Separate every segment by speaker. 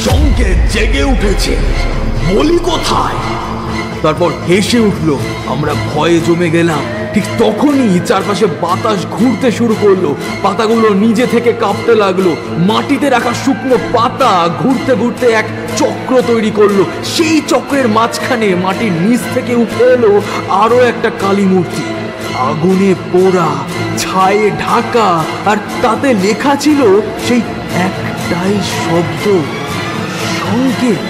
Speaker 1: সংকেত জেগে উঠেছে, বলি কোথায়? তারপর হেসে উঠলো। আমরা ভয়ে জমে গেলাম। ঠিক তখনই চারপাশে বাতাস ঘুরতে শুরু করলো, পাতাগুলো নিজে থেকে কাঁপতে লাগলো। মাটিতে রাখা শুকনো পাতা ঘুরতে ঘুরতে এক চক্র তৈরি করলো। সেই চক্রের মাঝখানে মাটির নিচ থেকে উঠে এলো আরো একটা কালী মূর্তি, আগুনে পোড়া, ছায়ে ঢাকা, আর তাতে লেখা ছিল সেই একটাই শব্দ, সংকেত।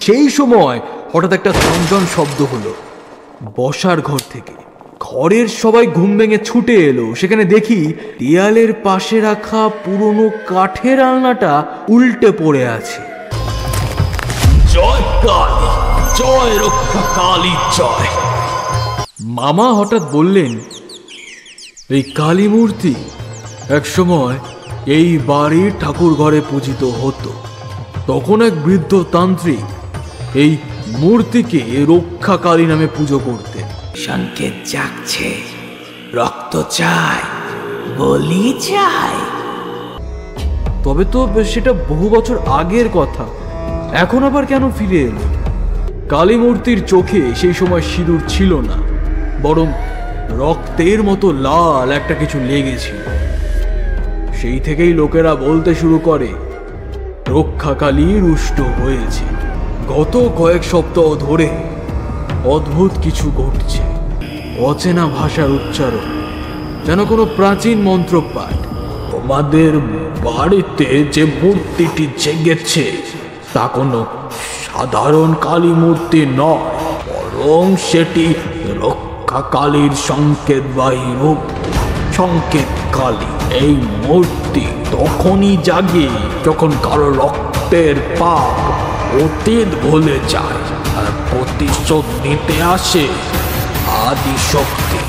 Speaker 1: সেই সময় হঠাৎ একটা ঝনঝন শব্দ হলো বসার ঘর থেকে। ঘরের সবাই ঘুম ভেঙে ছুটে এলো। সেখানে দেখি দেয়ালের পাশে রাখা পুরনো কাঠের আলনাটা উল্টে পড়ে আছে। জয় কালী, জয় রক্ষা কালী জয়। মামা হঠাৎ বললেন, এই কালী মূর্তি একসময় এই বাড়ির ঠাকুর ঘরে পূজিত হতো। তখন এক বৃদ্ধ তান্ত্রিক এই মূর্তিকে রক্ষা কালী নামে পুজো করতেন।
Speaker 2: সংকেত জাগছে, রক্ত চাই, বলি চাই।
Speaker 1: তবে তো সেটা বহু বছর আগের কথা, এখন আবার কেন ফিরে এলো? কালী মূর্তির চোখে সেই সময় সিঁদুর ছিল না, বরং রক্তের মতো লাল একটা কিছু লেগেছিল। সেই থেকেই লোকেরা বলতে শুরু করে রক্ষা কালী রুষ্ট হয়েছে। গত কয়েক সপ্তাহ ধরে অদ্ভুত কিছু ঘটছে। অচেনা ভাষার উচ্চারণ, যেন কোনো প্রাচীন মন্ত্রপাঠ। তোমাদের বাড়িতে যে মূর্তিটি জেগেছে তা কোনো সাধারণ কালী মূর্তি নয়, বরং সেটি রক্ষা কালীর সংকেতবাহী রূপ, সংকেত কালী। এই মূর্তি তখনই জাগে যখন কারো রক্তের পাপ অতীত ভুলে যায় আর প্রতিশোধ নিতে আসে আদি শক্তি।